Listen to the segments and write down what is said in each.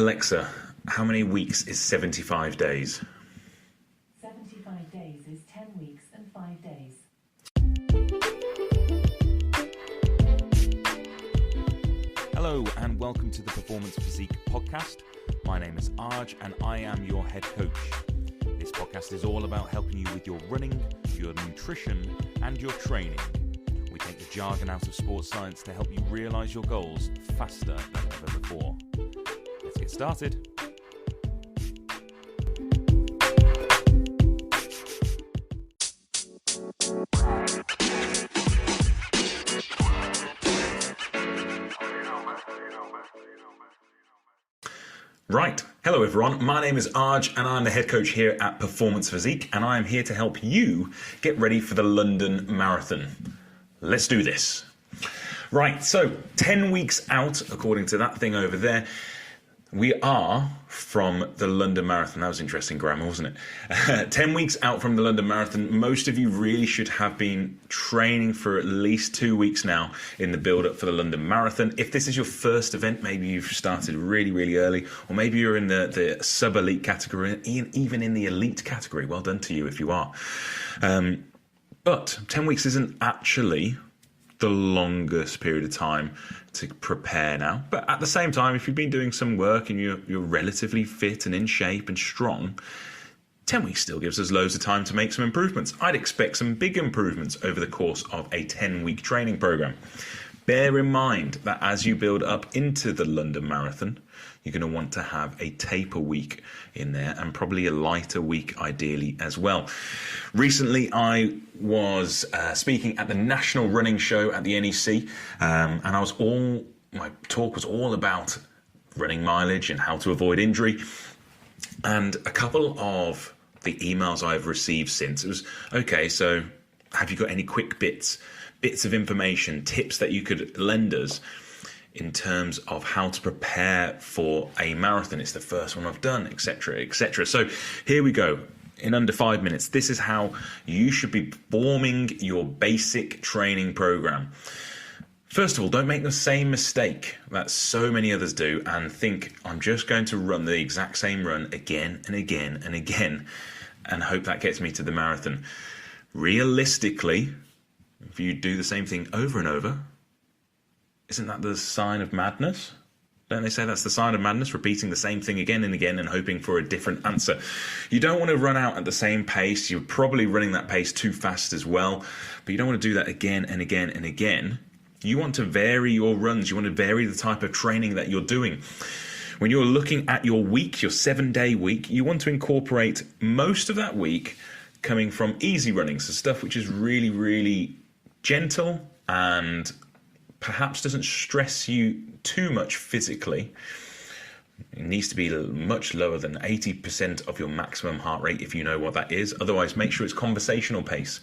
Alexa, how many weeks is 75 days? 75 days is 10 weeks and 5 days. Hello and welcome to the Performance Physique podcast. My name is Arj and I am your head coach. This podcast is all about helping you with your running, your nutrition and your training. We take the jargon out of sports science to help you realise your goals faster than ever before. Let's get started. Right. Hello everyone, my name is Arj and I'm the head coach here at Performance Physique and I'm here to help you get ready for the London Marathon. Let's do this. Right, so 10 weeks out, according to that thing over there, we are from the London Marathon. That was interesting grammar, wasn't it? 10 weeks out from the London Marathon. Most of you really should have been training for at least 2 weeks now in the build-up for the London Marathon. If this is your first event, maybe you've started really early, or maybe you're in the sub-elite category, even in the elite category. Well done to you if you are. But 10 weeks isn't actually the longest period of time to prepare now. But at the same time, if you've been doing some work and you're relatively fit and in shape and strong, 10 weeks still gives us loads of time to make some improvements. I'd expect some big improvements over the course of a 10-week training program. Bear in mind that as you build up into the London Marathon, you're going to want to have a taper week in there and probably a lighter week ideally as well. Recently, I was speaking at the National Running Show at the NEC, and my talk was all about running mileage and how to avoid injury. And a couple of the emails I've received since, it was, okay, so have you got any quick bits of information, tips that you could lend us in terms of how to prepare for a marathon? It's the first one I've done, etc., etc. So here we go. In under 5 minutes, this is how you should be forming your basic training program. First of all, don't make the same mistake that so many others do and think, I'm just going to run the exact same run again and again and again and hope that gets me to the marathon. Realistically, if you do the same thing over and over, isn't that the sign of madness? Don't they say that's the sign of madness, repeating the same thing again and again and hoping for a different answer? You don't want to run out at the same pace. You're probably running that pace too fast as well, but you don't want to do that again and again and again. You want to vary your runs. You want to vary the type of training that you're doing. When you're looking at your week, your 7-day week, you want to incorporate most of that week coming from easy running, so stuff which is really gentle and perhaps doesn't stress you too much physically. It needs to be much lower than 80% of your maximum heart rate, if you know what that is. Otherwise, make sure it's conversational pace.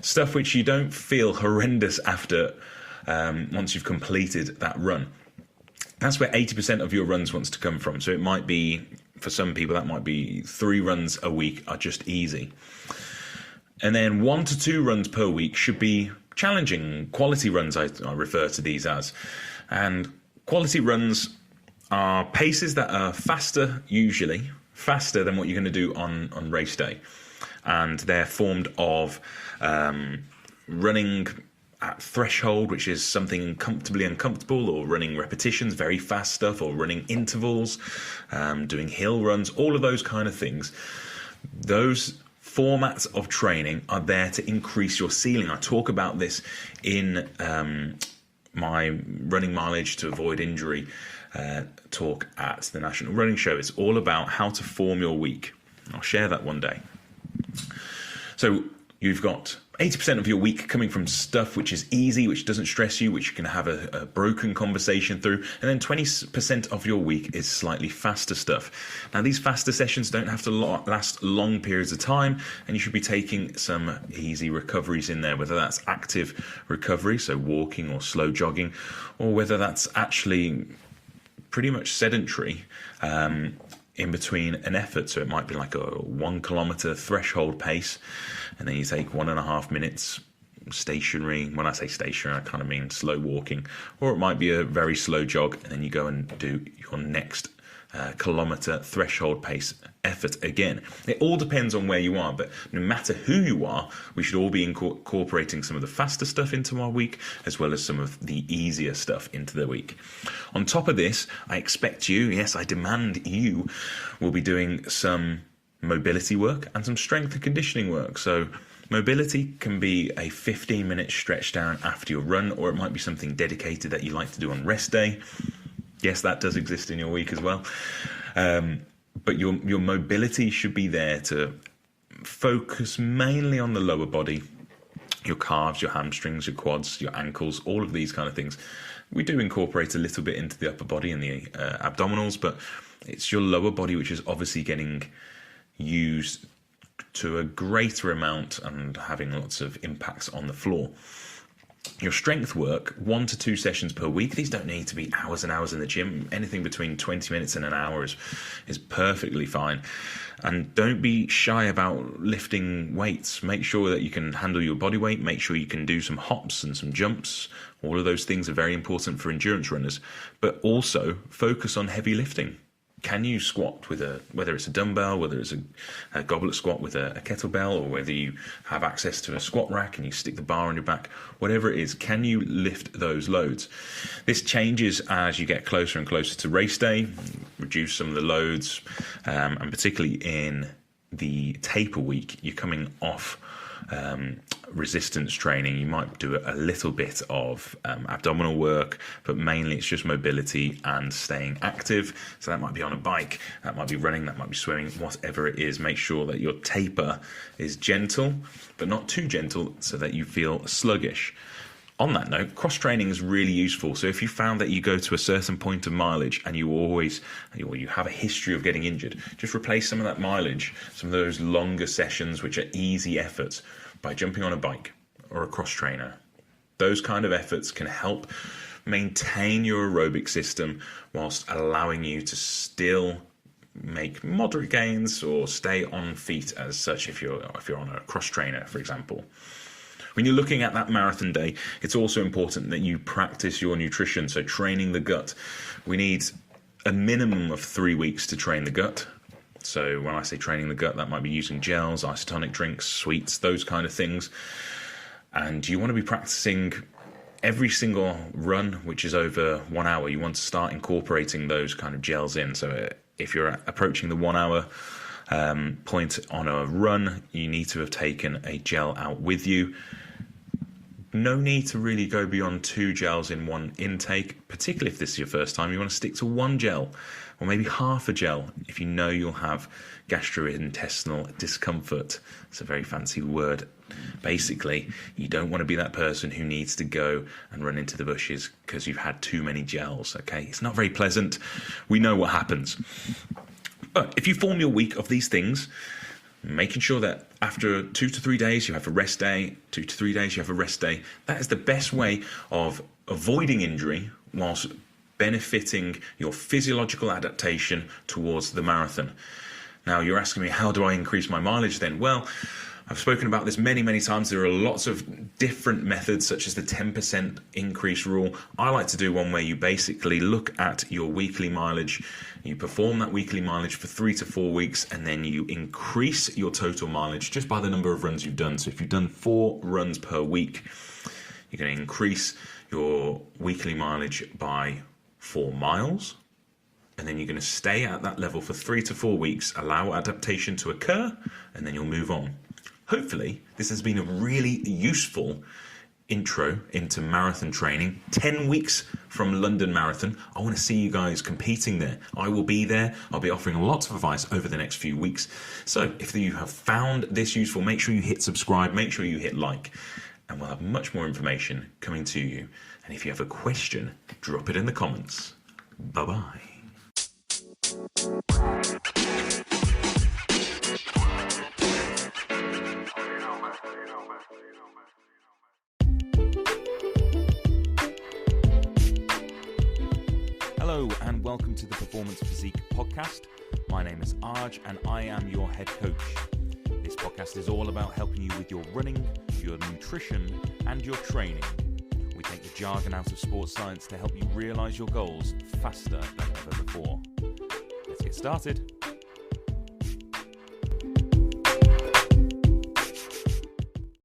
Stuff which you don't feel horrendous after once you've completed that run. That's where 80% of your runs wants to come from. So it might be, for some people, that might be 3 runs a week are just easy. And then 1 to 2 runs per week should be challenging. Quality runs, I refer to these as. And quality runs are paces that are faster, usually faster than what you're going to do on race day. And they're formed of running at threshold, which is something comfortably uncomfortable, or running repetitions, very fast stuff, or running intervals, doing hill runs, all of those kind of things. Those formats of training are there to increase your ceiling. I talk about this in my running mileage to avoid injury talk at the National Running Show. It's all about how to form your week. I'll share that one day. So you've got 80% of your week coming from stuff which is easy, which doesn't stress you, which you can have a broken conversation through. And then 20% of your week is slightly faster stuff. Now, these faster sessions don't have to last long periods of time, and you should be taking some easy recoveries in there, whether that's active recovery, so walking or slow jogging, or whether that's actually pretty much sedentary in between an effort. So it might be like a 1 kilometer threshold pace, and then you take 1.5 minutes stationary. When I say stationary, I kind of mean slow walking, or it might be a very slow jog, and then you go and do your next kilometre threshold pace effort again. It all depends on where you are, but no matter who you are, we should all be incorporating some of the faster stuff into our week, as well as some of the easier stuff into the week. On top of this, I expect you, yes, I demand you, will be doing some mobility work and some strength and conditioning work. So mobility can be a 15-minute stretch down after your run, or it might be something dedicated that you like to do on rest day. Yes, that does exist in your week as well. But your mobility should be there to focus mainly on the lower body, your calves, your hamstrings, your quads, your ankles, all of these kind of things. We do incorporate a little bit into the upper body and the abdominals, but it's your lower body which is obviously getting used to a greater amount and having lots of impacts on the floor. Your strength work, 1 to 2 sessions per week. These don't need to be hours and hours in the gym. Anything between 20 minutes and an hour is perfectly fine. And don't be shy about lifting weights. Make sure that you can handle your body weight. Make sure you can do some hops and some jumps. All of those things are very important for endurance runners. But also focus on heavy lifting. Can you squat with whether it's a dumbbell, whether it's a goblet squat with a kettlebell, or whether you have access to a squat rack and you stick the bar on your back, whatever it is, can you lift those loads? This changes as you get closer and closer to race day, reduce some of the loads, and particularly in the taper week, you're coming off resistance training. You might do a little bit of abdominal work, but mainly it's just mobility and staying active. So that might be on a bike, that might be running, that might be swimming, whatever it is. Make sure that your taper is gentle, but not too gentle so that you feel sluggish. On that note, cross training is really useful. So if you found that you go to a certain point of mileage and you have a history of getting injured, just replace some of that mileage, some of those longer sessions which are easy efforts, by jumping on a bike or a cross trainer. Those kind of efforts can help maintain your aerobic system whilst allowing you to still make moderate gains or stay on feet as such if you're on a cross trainer, for example. When you're looking at that marathon day, it's also important that you practice your nutrition, so training the gut. We need a minimum of 3 weeks to train the gut. So when I say training the gut, that might be using gels, isotonic drinks, sweets, those kind of things. And you want to be practicing every single run, which is over 1 hour. You want to start incorporating those kind of gels in. So if you're approaching the 1 hour point on a run, you need to have taken a gel out with you. No need to really go beyond 2 gels in one intake, particularly if this is your first time. You want to stick to 1 gel or maybe half a gel if you know you'll have gastrointestinal discomfort. It's a very fancy word. Basically, you don't want to be that person who needs to go and run into the bushes because you've had too many gels, okay? It's not very pleasant. We know what happens. But if you form your week of these things, making sure that after 2 to 3 days you have a rest day, 2 to 3 days you have a rest day, that is the best way of avoiding injury whilst benefiting your physiological adaptation towards the marathon. Now, you're asking me, how do I increase my mileage then? Well, I've spoken about this many, many times. There are lots of different methods, such as the 10% increase rule. I like to do one where you basically look at your weekly mileage, you perform that weekly mileage for 3 to 4 weeks, and then you increase your total mileage just by the number of runs you've done. So if you've done 4 runs per week, you're going to increase your weekly mileage by 4 miles. And then you're going to stay at that level for 3 to 4 weeks, allow adaptation to occur, and then you'll move on. Hopefully, this has been a really useful intro into marathon training. 10 weeks from London Marathon. I want to see you guys competing there. I will be there. I'll be offering lots of advice over the next few weeks. So if you have found this useful, make sure you hit subscribe, make sure you hit like, and we'll have much more information coming to you. And if you have a question, drop it in the comments. Bye-bye. Hello and welcome to the Performance Physique podcast. My name is Arj and I am your head coach. This podcast is all about helping you with your running, your nutrition and your training. We take the jargon out of sports science to help you realise your goals faster than ever before. get started.